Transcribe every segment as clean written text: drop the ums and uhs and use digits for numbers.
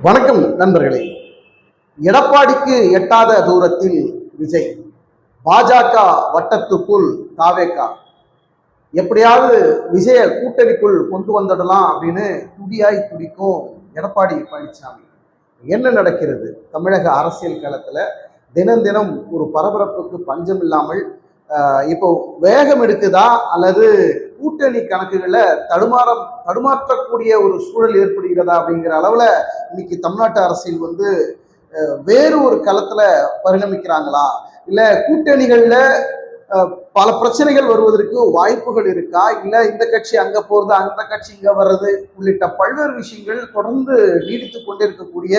வணக்கம் நண்பர்களே. எடப்பாடிக்கு எட்டாத தூரத்தில் விஜய், பாஜக வட்டத்துக்குள் தாவேகா. எப்படியாவது விஜய கூட்டணிக்குள் கொண்டு வந்துடலாம் அப்படின்னு துடியாய் துடிக்கும் எடப்பாடி பழனிசாமி. என்ன நடக்கிறது தமிழக அரசியல் களத்துல? தினம் தினம் ஒரு பரபரப்புக்கு பஞ்சம் இல்லாமல் இப்போ வேகம் எடுக்குதா அல்லது கூட்டணி கணக்குகளை தடுமாற்றக்கூடிய ஒரு சூழல் ஏற்படுகிறதா அப்படிங்கிற அளவுல இன்னைக்கு தமிழ்நாட்டு அரசியல் வேறு ஒரு களத்துல பரிணமிக்கிறாங்களா, இல்ல கூட்டணிகள்ல பல பிரச்சனைகள் வருவதற்கு வாய்ப்புகள் இருக்கா, இல்ல இந்த கட்சி அங்க போறது அந்த கட்சி இங்க வர்றது உள்ளிட்ட பல்வேறு விஷயங்கள் தொடர்ந்து நீடித்து கொண்டே இருக்கக்கூடிய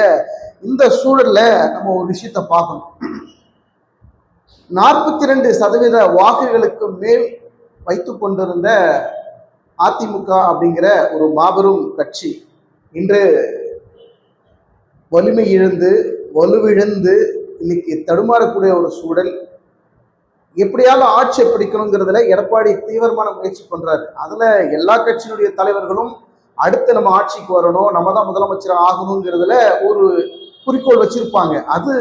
இந்த சூழல்ல நம்ம ஒரு விஷயத்த பார்க்கணும். 42% வாக்குகளுக்கு மேல் வைத்து கொண்டிருந்த அதிமுக அப்படிங்கிற ஒரு மாபெரும் கட்சி இன்று வலிமை இழந்து வலுவிழந்து இன்னைக்கு தடுமாறக்கூடிய ஒரு சூழல். எப்படியாவது ஆட்சியை பிடிக்கணுங்கிறதுல எடப்பாடி தீவிரமான முயற்சி பண்றாரு. அதுல எல்லா கட்சியினுடைய தலைவர்களும் அடுத்து நம்ம ஆட்சிக்கு வரணும், நம்ம தான் முதலமைச்சர் ஆகணுங்கிறதுல ஒரு குறிக்கோள் வச்சிருப்பாங்க. அது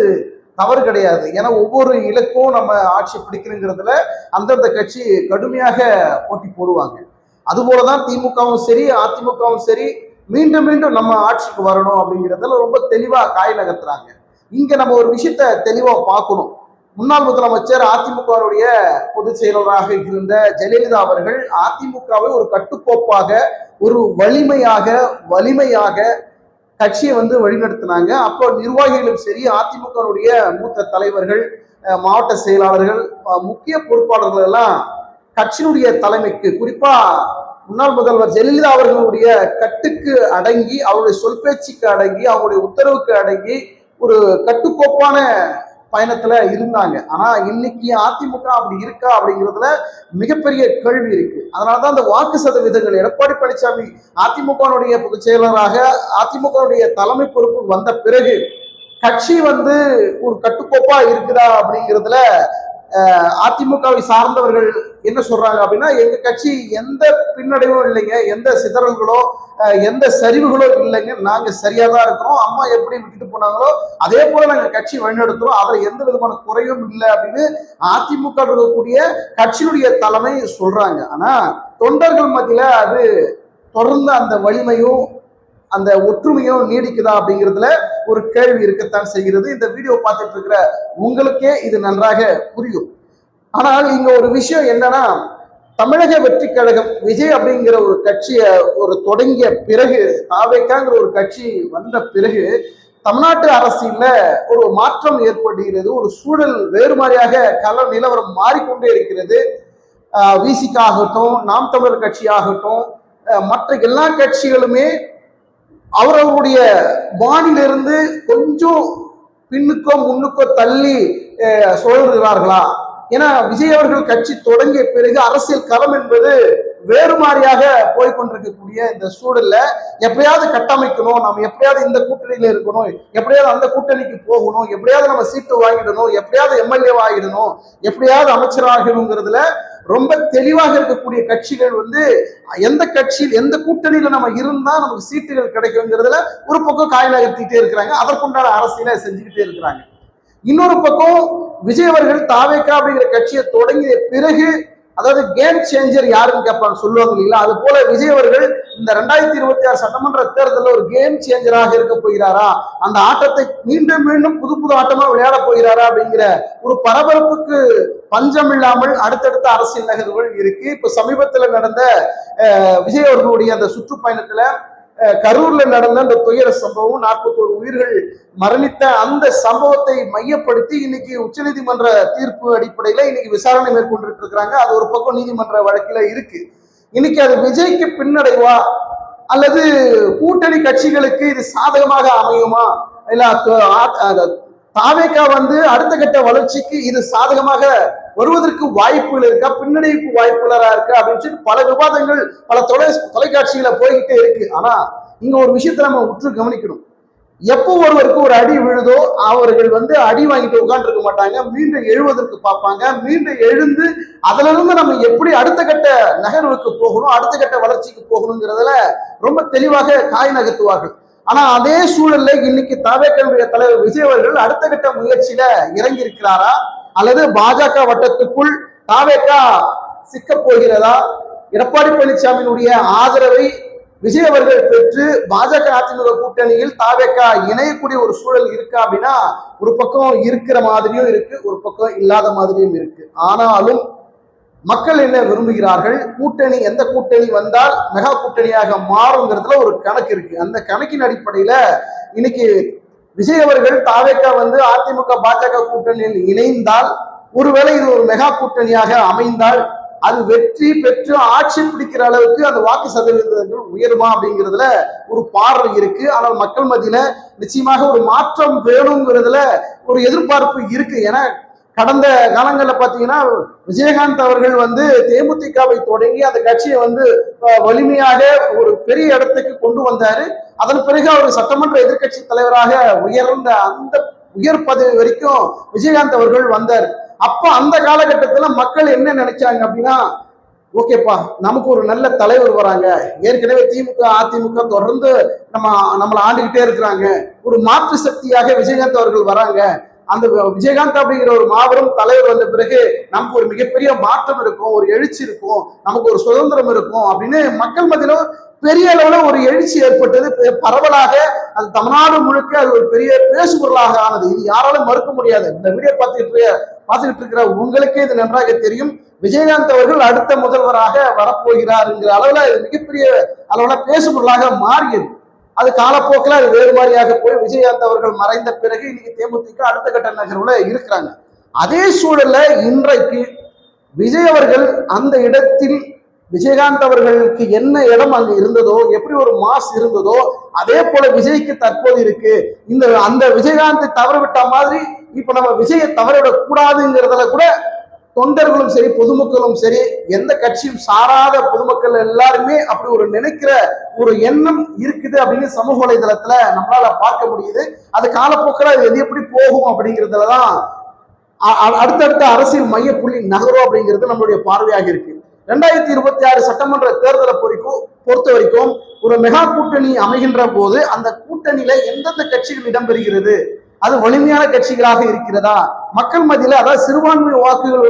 தவறு கிடையாது. ஏன்னா ஒவ்வொரு இலக்கும் நம்ம ஆட்சி பிடிக்கணுங்கிறதுல அந்தந்த கட்சி கடுமையாக போட்டி போடுவாங்க. அதுபோலதான் திமுகவும் சரி அதிமுகவும் சரி மீண்டும் மீண்டும் நம்ம ஆட்சிக்கு வரணும் அப்படிங்கிறதுல ரொம்ப தெளிவா காய் நகர்த்துறாங்க. இங்க நம்ம ஒரு விஷயத்த தெளிவா பார்க்கணும். முன்னாள் முதலமைச்சர் அதிமுகவுடைய பொதுச் செயலராக இருந்த ஜெயலலிதா அவர்கள் அதிமுகவை ஒரு கட்டுக்கோப்பாக, ஒரு வலிமையாக கட்சியை வழிநடத்தினாங்க. அப்போ நிர்வாகிகளும் சரி, அதிமுகவுடைய மூத்த தலைவர்கள், மாவட்ட செயலாளர்கள், முக்கிய பொறுப்பாளர்கள் எல்லாம் கட்சியினுடைய தலைமைக்கு, குறிப்பா முன்னாள் முதல்வர் ஜெயலலிதா அவர்களுடைய கட்டுக்கு அடங்கி, அவருடைய சொல் பேச்சுக்கு அடங்கி, அவருடைய உத்தரவுக்கு அடங்கி ஒரு கட்டுக்கோப்பான பயணத்துல இருந்தாங்க. ஆனா இன்னைக்கு அதிமுக அப்படி இருக்கா அப்படிங்கிறதுல மிகப்பெரிய கேள்வி இருக்கு. அதனாலதான் அந்த வாக்கு சதவீதங்கள் எடப்பாடி பழனிசாமி அதிமுகவுடைய பொதுச் செயலராக அதிமுகவுடைய தலைமை பொறுப்பு வந்த பிறகு கட்சி ஒரு கட்டுக்கோப்பா இருக்குதா அப்படிங்கிறதுல அதிமுகவை சார்ந்தவர்கள் என்ன சொல்றாங்க அப்படின்னா, எங்க கட்சி எந்த பின்னடைவும் இல்லைங்க, எந்த சிதறல்களோ எந்த சரிவுகளோ இல்லைங்க, நாங்க சரியா தான் இருக்கிறோம், அம்மா எப்படி விட்டுட்டு போனாங்களோ அதே போல நாங்க கட்சி வழிநடத்துறோம், அதுல எந்த விதமான குறையும் இல்லை அப்படின்னு அதிமுக இருக்கக்கூடிய கட்சியினுடைய தலைமை சொல்றாங்க. ஆனா தொண்டர்கள் மத்தியில அது தொடர்ந்து அந்த வலிமையும் அந்த ஒற்றுமையும் நீடிக்குதா அப்படிங்கிறதுல ஒரு கேள்வி இருக்கத்தான் செய்கிறது. இந்த வீடியோ பார்த்துட்டு இருக்கிற உங்களுக்கே இது நன்றாக புரியும். ஆனால் இங்க ஒரு விஷயம் என்னன்னா, தமிழக வெற்றி கழகம் விஜய் அப்படிங்கிற ஒரு கட்சியை தொடங்கிய பிறகு, தாவேக்காங்கிற ஒரு கட்சி வந்த பிறகு தமிழ்நாட்டு அரசியல்ல ஒரு மாற்றம் ஏற்படுகிறது. ஒரு சூழல் வேறு மாதிரியாக கள நிலவரம் மாறிக்கொண்டே இருக்கிறது. விசிக ஆகட்டும், நாம் தமிழர் கட்சி ஆகட்டும், மற்ற எல்லா கட்சிகளுமே அவர்களுடைய பாணியிலிருந்து கொஞ்சம் பின்னுக்கோ முன்னுக்கோ தள்ளி சுழல்கிறார்களா? ஏன்னா விஜய் அவர்கள் கட்சி தொடங்கிய பிறகு அரசியல் களம் என்பது வேறு மாதிரியாக போய்கொண்டிருக்கக்கூடிய இந்த சூழல்ல எப்படியாவது கட்டமைக்கணும், நம்ம எப்படியாவது இந்த கூட்டணியில இருக்கணும், எப்படியாவது அந்த கூட்டணிக்கு போகணும், எப்படியாவது நம்ம சீட்டு வாங்கிடணும், எப்படியாவது எம்எல்ஏ ஆகிடணும், எப்படியாவது அமைச்சர் ஆகணுங்கிறதுல ரொம்ப தெளிவாக இருக்கக்கூடிய கட்சிகள் எந்த கட்சியில் எந்த கூட்டணியில நம்ம இருந்தா நமக்கு சீட்டுகள் கிடைக்குங்கிறதுல ஒரு பக்கம் காய் நகர்த்திட்டே இருக்கிறாங்க, அதற்குண்டான அரசியலை செஞ்சுக்கிட்டே இருக்கிறாங்க. இன்னொரு பக்கம் விஜய் அவர்கள் தாவேக்கா அப்படிங்கிற கட்சியை தொடங்கிய பிறகு, அதாவது கேம் சேஞ்சர் யாருன்னு கேட்பாங்க சொல்லுவாங்க இல்லைங்களா, அது போல விஜய் அவர்கள் இந்த 2026 சட்டமன்ற தேர்தலில் ஒரு கேம் சேஞ்சராக இருக்க போகிறாரா, அந்த ஆட்டத்தை மீண்டும் மீண்டும் புது ஆட்டமா விளையாட போகிறாரா அப்படிங்கிற ஒரு பரபரப்புக்கு பஞ்சம் இல்லாமல் அடுத்தடுத்த அரசியல் நகர்வுகள் இருக்கு. இப்ப சமீபத்தில் நடந்த விஜய் அவர்களுடைய அந்த சுற்றுப்பயணத்துல கரூர்ல நடந்த அந்த துயர சம்பவம், 41 உயிர்கள் மரணித்த அந்த சம்பவத்தை மையப்படுத்தி இன்னைக்கு உச்சநீதிமன்ற தீர்ப்பு அடிப்படையில இன்னைக்கு விசாரணை மேற்கொண்டு இருக்கிறாங்க. அது ஒரு பக்கம் நீதிமன்ற வழக்கில இருக்கு. இன்னைக்கு அது விஜய்க்கு பின்னடைவா அல்லது கூட்டணி கட்சிகளுக்கு இது சாதகமாக அமையுமா, இல்ல தாவேக்கா அடுத்த கட்ட வளர்ச்சிக்கு இது சாதகமாக வருவதற்கு வாய்ப்புகள் இருக்கா, பின்னடைவுக்கு வாய்ப்புகளா இருக்கா அப்படின்னு சொல்லி பல விவாதங்கள் பல தொலைக்காட்சிகளை போய்கிட்டே இருக்கு. ஆனா இங்க ஒரு விஷயத்த நம்ம உற்று கவனிக்கணும். எப்போ ஒருவருக்கு ஒரு அடி விழுதோ அவர்கள் அடி வாங்கிட்டு உட்கார்ந்து இருக்க மாட்டாங்க, மீண்டும் எழுவதற்கு பார்ப்பாங்க, மீண்டும் எழுந்து அதுல இருந்து நம்ம எப்படி அடுத்த கட்ட நகர்வுக்கு போகணும், அடுத்த கட்ட வளர்ச்சிக்கு போகணுங்கிறதுல ரொம்ப தெளிவாக காய் நகர்த்துவார்கள். ஆனா அதே சூழல்ல இன்னைக்கு தவேகனுடைய தலைவர் விஜய் அவர்கள் அடுத்த கட்ட முயற்சியில இறங்கி இருக்கிறாரா, அல்லது பாஜக வட்டத்துக்குள் தாவேகா சிக்க போகிறதா, எடப்பாடி பழனிசாமியினுடைய ஆதரவை விஜய் அவர்கள் பெற்று பாஜக அதிமுக கூட்டணியில் தாவேகா இணையக்கூடிய ஒரு சூழல் இருக்கா அப்படின்னா, ஒரு பக்கம் இருக்கிற மாதிரியும் இருக்கு, ஒரு பக்கம் இல்லாத மாதிரியும் இருக்கு. ஆனாலும் மக்கள் என்ன விரும்புகிறார்கள், கூட்டணி எந்த கூட்டணி வந்தால் மெகா கூட்டணியாக மாறுங்கிறதுல ஒரு கணக்கு இருக்கு. அந்த கணக்கின் அடிப்படையில இன்னைக்கு விஜய் அவர்கள் தாவேகா அதிமுக பாஜக கூட்டணியில் இணைந்தால், ஒருவேளை இது ஒரு மெகா கூட்டணியாக அமைந்தால், அது வெற்றி பெற்று ஆட்சி பிடிக்கிற அளவுக்கு அந்த வாக்கு சதவீதங்கள் உயருமா அப்படிங்கிறதுல ஒரு பார்வை இருக்கு. ஆனால் மக்கள் மத்தியில நிச்சயமாக ஒரு மாற்றம் வேணுங்கிறதுல ஒரு எதிர்பார்ப்பு இருக்கு. ஏன்னா கடந்த காலங்களில் பார்த்தீங்கன்னா விஜயகாந்த் அவர்கள் தேமுதிகவை தொடங்கி அந்த கட்சியை வலிமையாக ஒரு பெரிய இடத்துக்கு கொண்டு வந்தாரு. அதன் பிறகு அவர் சட்டமன்ற எதிர்கட்சி தலைவராக உயர்ந்த அந்த உயர் பதவி வரைக்கும் விஜயகாந்த் அவர்கள் வந்தார். அப்ப அந்த காலகட்டத்துல மக்கள் என்ன நினைச்சாங்க அப்படின்னா, ஓகேப்பா நமக்கு ஒரு நல்ல தலைவர் வராங்க, ஏற்கனவே திமுக அதிமுக தொடர்ந்து நம்மளை ஆண்டுகிட்டே இருக்கிறாங்க, ஒரு மாற்று சக்தியாக விஜயகாந்த் அவர்கள் வராங்க, அந்த விஜயகாந்த் அப்படிங்கிற ஒரு மாபெரும் தலைவர் வந்த பிறகு நமக்கு ஒரு மிகப்பெரிய மாற்றம் இருக்கும், ஒரு எழுச்சி இருக்கும், நமக்கு ஒரு சுதந்திரம் இருக்கும் அப்படின்னு மக்கள் மத்தியில பெரிய அளவுல ஒரு எழுச்சி ஏற்பட்டது. பரவலாக அது தமிழ்நாடு முழுக்க அது ஒரு பெரிய பேசுபொருளாக ஆனது. இது யாராலும் மறுக்க முடியாது. இந்த வீடியோ பார்த்துக்கிட்டு இருக்கிற உங்களுக்கே இது நன்றாக தெரியும். விஜயகாந்த் அவர்கள் அடுத்த முதல்வராக வரப்போகிறார் என்கிற அளவுல இது மிகப்பெரிய அளவுல பேசுபொருளாக மாறியது. அது காலப்போக்கில் அது வேறு மாதிரியாக போய் விஜயகாந்த் அவர்கள் மறைந்த பிறகு இன்னைக்கு தேமுதிக அடுத்த கட்ட நகர்வுல இருக்கிறாங்க. அதே சூழல்ல இன்றைக்கு விஜய் அவர்கள் அந்த இடத்தில் விஜயகாந்த் அவர்களுக்கு என்ன இடம் அங்கு இருந்ததோ, எப்படி ஒரு மாஸ் இருந்ததோ, அதே போல விஜய்க்கு தற்போது இருக்கு. அந்த விஜயகாந்தை தவறவிட்ட மாதிரி இப்ப நம்ம விஜயை தவறவிடக் கூடாதுங்கிறதுல கூட தொண்டர்களும் சரி, பொதுமக்களும் சரி, எந்த கட்சியும் சாராத பொதுமக்கள் எல்லாருமே அப்படி ஒரு நினைக்கிற ஒரு எண்ணம் இருக்குது அப்படின்னு சமூக வலைதளத்துல நம்மளால பார்க்க முடியுது. அது காலப்போக்கில் அது எது எப்படி போகும் அப்படிங்கிறதுலதான் அடுத்தடுத்த அரசியல் மையப்புள்ளி நகரும் அப்படிங்கிறது நம்மளுடைய பார்வையாக இருக்கு. 2026 சட்டமன்ற தேர்தலை பொறுத்த வரைக்கும் ஒரு மெகா கூட்டணி அமைகின்ற போது அந்த கூட்டணியில எந்தெந்த கட்சிகள் இடம்பெறுகிறது, அது வலிமையான கட்சிகளாக இருக்கிறதா, மக்கள் மத்தியில அதாவது சிறுபான்மை வாக்குகள்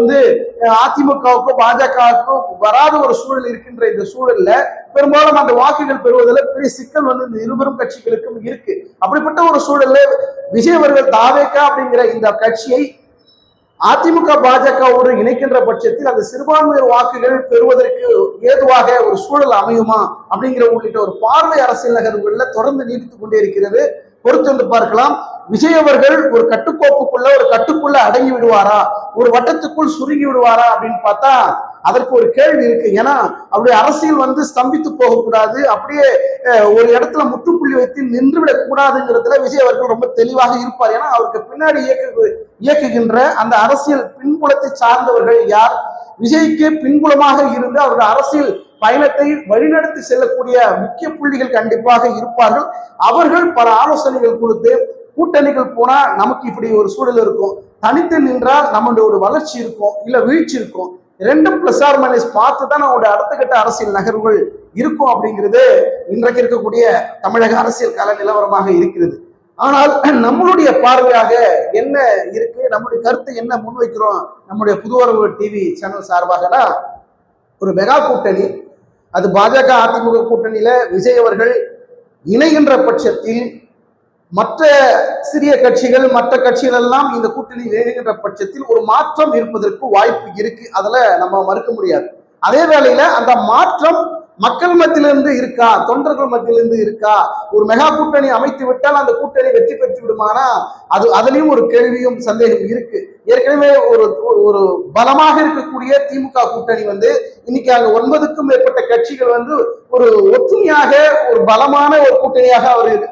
அதிமுகவுக்கோ பாஜகவுக்கோ வராத ஒரு சூழல் இருக்கின்ற இந்த சூழல்ல பெரும்பாலும் அந்த வாக்குகள் பெறுவதில் பெரிய சிக்கல் இந்த இருவரும் கட்சிகளுக்கும் இருக்கு. அப்படிப்பட்ட ஒரு சூழல்ல விஜய் அவர்கள் தாவேகா அப்படிங்கிற இந்த கட்சியை அதிமுக பாஜகவோடு இணைக்கின்ற பட்சத்தில் அந்த சிறுபான்மை வாக்குகள் பெறுவதற்கு ஏதுவாக ஒரு சூழல் அமையுமா அப்படிங்கிற உள்ளிட்ட ஒரு பார்வை அரசியல் நகர்வுகள்ல தொடர்ந்து நீடித்துக் கொண்டே இருக்கிறது. பொறுத்து பார்க்கலாம். விஜய் அவர்கள் ஒரு கட்டுக்குள்ள அடங்கி விடுவாரா, ஒரு வட்டத்துக்குள் சுருங்கி விடுவாரா அப்படின்னு பார்த்தா அதற்கு ஒரு கேள்வி இருக்கு. ஏன்னா அவருடைய அரசியல் ஸ்தம்பித்து போகக்கூடாது, அப்படியே ஒரு இடத்துல முற்றுப்புள்ளி வைத்து நின்றுவிடக் கூடாதுங்கிறதுல விஜய் அவர்கள் ரொம்ப தெளிவாக இருப்பார். ஏன்னா அவருக்கு பின்னாடி இயக்குகின்ற அந்த அரசியல் பின்புலத்தை சார்ந்தவர்கள் யார், விஜய்க்கு பின்புலமாக இருந்து அவருடைய அரசியல் பயணத்தை வழிநடத்தி செல்லக்கூடிய முக்கிய புள்ளிகள் கண்டிப்பாக இருப்பார்கள். அவர்கள் பல ஆலோசனைகள் கொடுத்து கூட்டணிகள் போனா நமக்கு இப்படி ஒரு சூழல் இருக்கும், தனித்து நின்றால் நம்மளுடைய ஒரு வளர்ச்சி இருக்கும், இல்ல வீழ்ச்சி இருக்கும், 2+R- பார்த்து தான் நம்மளுடைய அடுத்த கட்ட அரசியல் நகர்வுகள் இருக்கும் அப்படிங்கிறது இன்றைக்கு இருக்கக்கூடிய தமிழக அரசியல் கால நிலவரமாக இருக்கிறது. ஆனால் நம்மளுடைய பார்வையாக என்ன இருக்கு, நம்முடைய கருத்தை என்ன முன்வைக்கிறோம் நம்முடைய புதுவரவு டிவி சேனல் சார்பாகனா, ஒரு மெகா கூட்டணி அது பாஜக அதிமுக கூட்டணியில விஜய் அவர்கள் இணைகின்ற பட்சத்தில் மற்ற சிறிய கட்சிகள் மற்ற கட்சிகள் எல்லாம் இந்த கூட்டணி இணைகின்ற பட்சத்தில் ஒரு மாற்றம் இருப்பதற்கு வாய்ப்பு இருக்கு, அதுல நம்ம மறுக்க முடியாது. அதே வேளையில அந்த மாற்றம் மக்கள் மத்தியிலிருந்து இருக்கா, தொண்டர்கள் மத்தியிலிருந்து இருக்கா, ஒரு மெகா கூட்டணி அமைத்து விட்டால் அந்த கூட்டணி வெற்றி பெற்று விடுமானா அதுலயும் ஒரு கேள்வியும் சந்தேகம் இருக்கு. ஏற்கனவே ஒரு பலமாக இருக்கக்கூடிய திமுக கூட்டணி இன்னைக்கு அங்க 9க்கும் மேற்பட்ட கட்சிகள் ஒரு ஒற்றுமையாக ஒரு பலமான ஒரு கூட்டணியாக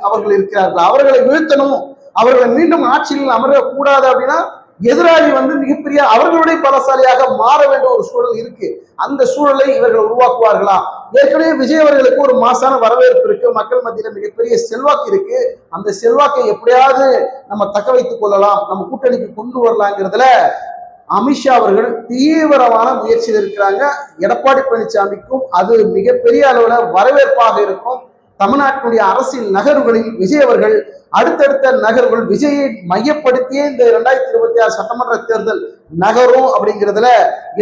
அவர்கள் இருக்கிறார்கள். அவர்களை வீழ்த்தணும், அவர்களை மீண்டும் ஆட்சியில் அமரக்கூடாது அப்படின்னா எதிராளி மிகப்பெரிய அவர்களுடைய பலசாலியாக மாற வேண்டிய ஒரு சூழல் இருக்கு. அந்த சூழலை இவர்கள் உருவாக்குவார்களா? ஏற்கனவே விஜய் அவர்களுக்கு ஒரு மாசான வரவேற்பு இருக்கு, மக்கள் மத்தியில மிகப்பெரிய செல்வாக்கு இருக்கு. அந்த செல்வாக்கை எப்படியாவது நம்ம தக்க வைத்துக் கொள்ளலாம், நம்ம கூட்டணிக்கு கொண்டு வரலாங்கிறதுல அமித்ஷா அவர்கள் தீவிரமான முயற்சியில் இருக்கிறாங்க. எடப்பாடி பழனிசாமிக்கும் அது மிகப்பெரிய அளவுல வரவேற்பாக இருக்கும். தமிழ்நாட்டினுடைய அரசியல் நகர்வுகளில் விஜய் அவர்கள் அடுத்தடுத்த நகர்வுகள் விஜயை மையப்படுத்தியே இந்த 2026 சட்டமன்ற தேர்தல் நகரும் அப்படிங்கிறதுல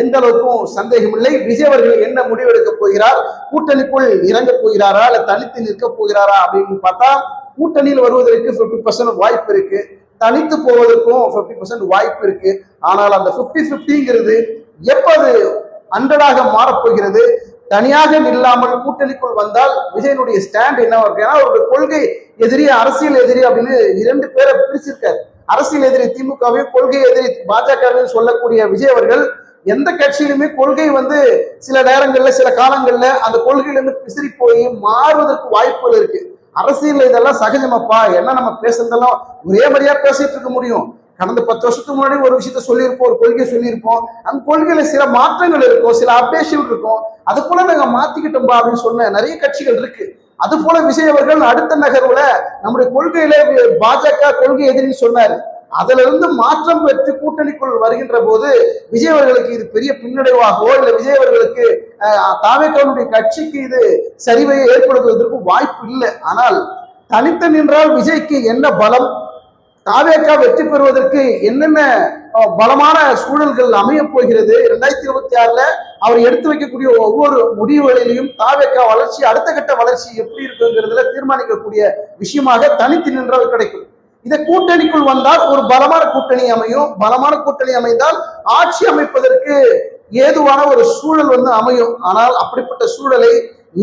எந்த அளவுக்கும் சந்தேகம் இல்லை. விஜய் அவர்கள் என்ன முடிவெடுக்க போகிறார், கூட்டணிக்குள் இறங்க போகிறாரா இல்ல தனித்து நிற்க போகிறாரா அப்படின்னு பார்த்தா கூட்டணியில் வருவதற்கு 50% வாய்ப்பு இருக்கு, தனித்து போவதற்கும் 50% வாய்ப்பு இருக்கு. ஆனால் அந்த 50-50ங்கிறது எப்ப அது 100ஆக மாறப்போகிறது, தனியாக இல்லாமல் கூட்டணிக்குள் வந்தால் விஜயனுடைய ஸ்டாண்ட் என்ன இருக்கு? ஏன்னா அவருடைய கொள்கை எதிரி அரசியல் எதிரி அப்படின்னு 2 பேரை பிரிச்சிருக்காரு. அரசியல் எதிரி திமுகவையும் கொள்கை எதிரி பாஜகவையும் சொல்லக்கூடிய விஜய் அவர்கள் எந்த கட்சியிலுமே கொள்கை சில நேரங்கள்ல சில காலங்கள்ல அந்த கொள்கையிலிருந்து பிசிறி போய் மாறுவதற்கு வாய்ப்புகள் இருக்கு. அரசியல் இதெல்லாம் சகஜமப்பா, என்ன நம்ம பேசுறதெல்லாம் ஒரே மாதிரியா பேசிட்டு இருக்க முடியும்? கடந்த 10 வருஷத்துக்கு முன்னாடி ஒரு விஷயத்த சொல்லியிருப்போம், ஒரு கொள்கை சொல்லியிருப்போம், அந்த கொள்கையில சில மாற்றங்கள் இருக்கும், சில அப்டேஷன் இருக்கும், அது போல நாங்க மாத்திக்கிட்டோம்பா அப்படின்னு சொன்ன நிறைய கட்சிகள் இருக்கு. அது போல விஜய் அவர்கள் அடுத்த நகர்வுல நம்முடைய கொள்கையில பாஜக கொள்கை எதிரின்னு சொன்னாரு, அதுல இருந்து மாற்றம் பெற்று கூட்டணிக்குள் வருகின்ற போது விஜய் அவர்களுக்கு இது பெரிய பின்னடைவாகவோ இல்ல விஜய் அவர்களுக்கு தாவேக்காவுடைய கட்சிக்கு இது சரிவை ஏற்படுத்துவதற்கு வாய்ப்பு இல்லை. ஆனால் தனித்து நின்றால் விஜய்க்கு என்ன பலம், தாவேக்கா வெற்றி பெறுவதற்கு என்னென்ன பலமான சூழல்கள் அமைய போகிறது, 2026ல அவர் எடுத்து வைக்கக்கூடிய ஒவ்வொரு முடிவுகளிலையும் தாவேக்கா வளர்ச்சி அடுத்த கட்ட வளர்ச்சி எப்படி இருக்குங்கிறதுல தீர்மானிக்கக்கூடிய விஷயமாக தனித்து நின்றால் கிடைக்கும். இதை கூட்டணிக்குள் வந்தால் ஒரு பலமான கூட்டணி அமையும், பலமான கூட்டணி அமைந்தால் ஆட்சி அமைப்பதற்கு ஏதுவான ஒரு சூழல் அமையும். ஆனால் அப்படிப்பட்ட சூழலை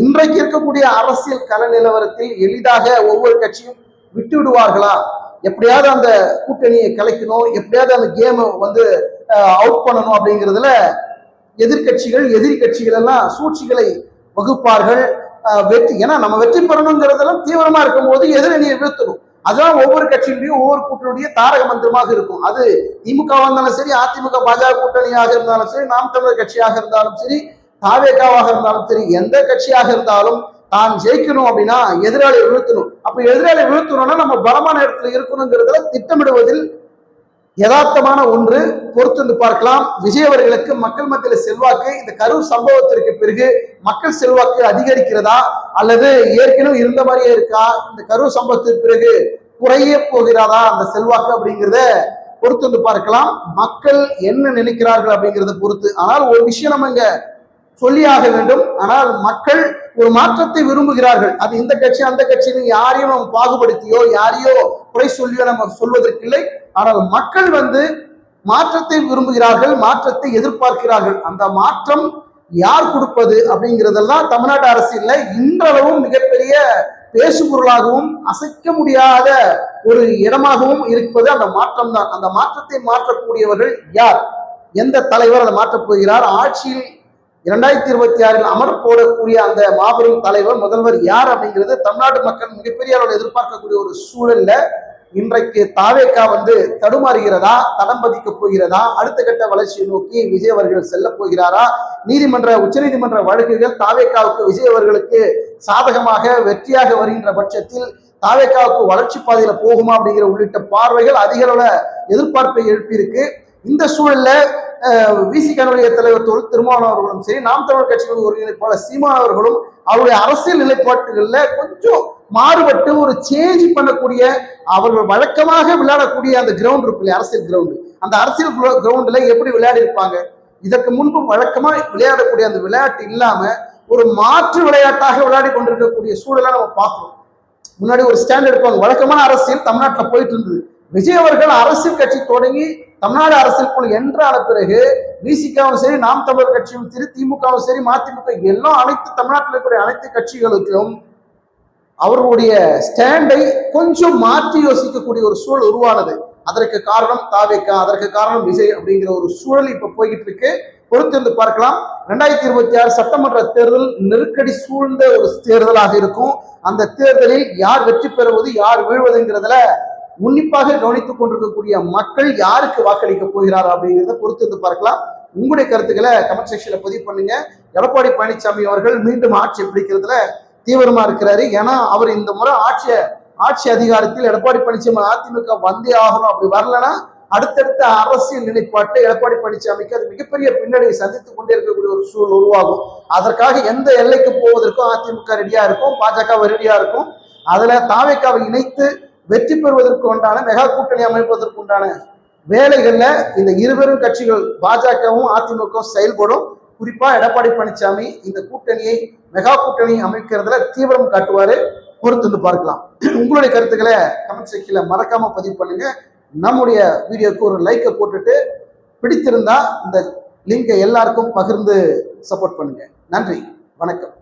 இன்றைக்கு இருக்கக்கூடிய அரசியல் கள நிலவரத்தில் எளிதாக ஒவ்வொரு கட்சியும் விட்டு விடுவார்களா? எப்படியாவது அந்த கூட்டணியை கலைக்கணும், எப்படியாவது அந்த கேமை அவுட் பண்ணணும் அப்படிங்கிறதுல எதிர்கட்சிகள் எதிரி கட்சிகள் எல்லாம் சூழ்ச்சிகளை வகுப்பார்கள். வெற்றி, ஏன்னா நம்ம வெற்றி பெறணுங்கிறதெல்லாம் தீவிரமா இருக்கும் போது எதிரணியை வீழ்த்தணும், அதுதான் ஒவ்வொரு கட்சியிலையும் ஒவ்வொரு கூட்டணியுடைய தாரக மந்திரமாக இருக்கும். அது திமுக இருந்தாலும் சரி, அதிமுக பாஜக கூட்டணியாக இருந்தாலும் சரி, நாம் தமிழர் கட்சியாக இருந்தாலும் சரி, தாவேகாவாக இருந்தாலும் சரி, எந்த கட்சியாக இருந்தாலும் தான் ஜெயிக்கணும் அப்படின்னா எதிராளியை வீழ்த்தணும். அப்ப எதிராளியை வீழ்த்தணும்னா நம்ம பலமான இடத்துல இருக்கணுங்கிறதுல திட்டமிடுவதில் யதார்த்தமான ஒன்று. பொறுத்து பார்க்கலாம். விஜய் அவர்களுக்கு மக்கள் மத்தியில் செல்வாக்கு இந்த கரூர் சம்பவத்திற்கு பிறகு மக்கள் செல்வாக்கு அதிகரிக்கிறதா அல்லது ஏற்கனவே இருந்த மாதிரியே இருக்கா, இந்த கரூர் சம்பவத்திற்கு பிறகு குறைய போகிறதா அந்த செல்வாக்கு அப்படிங்கிறத பொறுத்து பார்க்கலாம். மக்கள் என்ன நினைக்கிறார்கள் அப்படிங்கிறத பொறுத்து. ஆனால் ஒரு விஷயம் நம்ம இங்க சொல்லியாக வேண்டும். ஆனால் மக்கள் ஒரு மாற்றத்தை விரும்புகிறார்கள். அது இந்த கட்சி அந்த கட்சின்னு யாரையும் நம்ம பாகுபடுத்தியோ யாரையோ குறை சொல்லியோ நம்ம சொல்வதற்கு இல்லை. ஆனால் மக்கள் மாற்றத்தை விரும்புகிறார்கள், மாற்றத்தை எதிர்பார்க்கிறார்கள். அந்த மாற்றம் யார் கொடுப்பது அப்படிங்கிறதெல்லாம் தமிழ்நாட்டு அரசியல்ல இன்றளவும் மிகப்பெரிய பேசுபொருளாகவும் அசைக்க முடியாத ஒரு இடமாகவும் இருப்பது அந்த மாற்றம் தான். அந்த மாற்றத்தை மாற்றக்கூடியவர்கள் யார், எந்த தலைவர் அதை மாற்றப் போகிறார், ஆட்சியில் 2026 அமர் போடக்கூடிய அந்த மாபெரும் தலைவர் முதல்வர் யார் அப்படிங்கிறது தமிழ்நாட்டு மக்கள் மிகப்பெரிய அளவில் எதிர்பார்க்கக்கூடிய ஒரு சூழல்ல இன்றைக்கு தாவேக்கா தடுமாறுகிறதா, தடம் பதிக்க போகிறதா, அடுத்த கட்ட வளர்ச்சியை நோக்கி விஜய் அவர்கள் செல்ல போகிறாரா, உச்சநீதிமன்ற வழக்குகள் தாவேக்காவுக்கு விஜய் அவர்களுக்கு சாதகமாக வெற்றியாக வருகின்ற பட்சத்தில் தாவேக்காவுக்கு வளர்ச்சி பாதையில போகுமா அப்படிங்கிற உள்ளிட்ட பார்வைகள் அதிக அளவுல எதிர்பார்ப்பை எழுப்பியிருக்கு. இந்த சூழல்ல விசிகனுடைய தலைவர் திருமாவளவன் அவர்களும் சரி, நாம் தமிழர் கட்சியின் ஒருங்கிணைப்பாளர் சீமான் அவர்களும் அவருடைய அரசியல் நிலைப்பாட்டுகள்ல கொஞ்சம் மாறுபட்டு ஒரு சேஞ்ச் பண்ணக்கூடிய, அவர்கள் வழக்கமாக விளையாடக்கூடிய அந்த கிரவுண்ட் இருக்கு, அரசியல் கிரவுண்டு, அந்த அரசியல் கிரவுண்ட்ல எப்படி விளையாடி இருப்பாங்க, இதற்கு முன்பு வழக்கமா விளையாடக்கூடிய அந்த விளையாட்டு இல்லாம ஒரு மாற்று விளையாட்டாக விளையாடி கொண்டிருக்கக்கூடிய சூழலை நம்ம பார்க்கிறோம். முன்னாடி ஒரு ஸ்டாண்ட் எடுப்பாங்க, வழக்கமான அரசியல் தமிழ்நாட்டில் போயிட்டு இருந்தது. விஜய் அவர்கள் அரசியல் கட்சி தொடங்கி தமிழ்நாடு அரசியலுக்குள் என்றான பிறகு விசிகாவும் சரி, நாம் தமிழர் கட்சியும் சரி, திமுகவும் சரி, மதிமுக எல்லாம் அனைத்து தமிழ்நாட்டில் இருக்கக்கூடிய அனைத்து கட்சிகளுக்கும் அவர்களுடைய ஸ்டாண்டை கொஞ்சம் மாற்றி யோசிக்கக்கூடிய ஒரு சூழல் உருவானது. அதற்கு காரணம் தாவேக்கா, அதற்கு காரணம் விஜய் அப்படிங்கிற ஒரு சூழல் இப்ப போய்கிட்டு இருக்கு. பொறுத்திருந்து பார்க்கலாம். 2026 சட்டமன்ற தேர்தல் நெருக்கடி சூழ்ந்த ஒரு தேர்தலாக இருக்கும். அந்த தேர்தலில் யார் வெற்றி பெறுவது யார் வீழ்வதுங்கிறதுல உன்னிப்பாக கவனித்துக் கொண்டிருக்கக்கூடிய மக்கள் யாருக்கு வாக்களிக்க போகிறார் அப்படிங்கிறத பொறுத்திருந்து பார்க்கலாம். உங்களுடைய கருத்துக்களை கமெண்ட் செக்ஷன்ல பதிவு பண்ணுங்க. எடப்பாடி பழனிசாமி அவர்கள் மீண்டும் ஆட்சி பிடிக்கிறதுல தீவிரமா இருக்கிறாரு. ஏன்னா அவர் இந்த முறை ஆட்சி அதிகாரத்தில் எடப்பாடி பழனிசாமி அதிமுக வந்தே ஆகணும், அப்படி வரலன்னா அடுத்தடுத்த அரசியல் நிலைப்பாட்டை எடப்பாடி பழனிசாமிக்கு அது மிகப்பெரிய பின்னடைவை சந்தித்துக் கொண்டே இருக்கக்கூடிய ஒரு சூழல் உருவாகும். அதற்காக எந்த எல்லைக்கு போவதற்கும் அதிமுக ரெடியா இருக்கும், பாஜக ரெடியா இருக்கும். அதுல தாவேக்காவை இணைத்து வெற்றி பெறுவதற்கு உண்டான மெகா கூட்டணி அமைப்பதற்கு உண்டான வேலைகள்ல இந்த இருவரும் கட்சிகள் பாஜகவும் அதிமுகவும் செயல்படும். குறிப்பா எடப்பாடி பழனிசாமி இந்த கூட்டணியை மெகா கூட்டணி அமைக்கிறதுல தீவிரம் காட்டுவாரு. பொறுத்து பார்க்கலாம். உங்களுடைய கருத்துக்களை கமெண்ட் செக்ஷன்ல மறக்காம பதிவு பண்ணுங்க. நம்முடைய வீடியோக்கு ஒரு லைக்கை போட்டுட்டு பிடித்திருந்தா இந்த லிங்கை எல்லாருக்கும் பகிர்ந்து சப்போர்ட் பண்ணுங்க. நன்றி, வணக்கம்.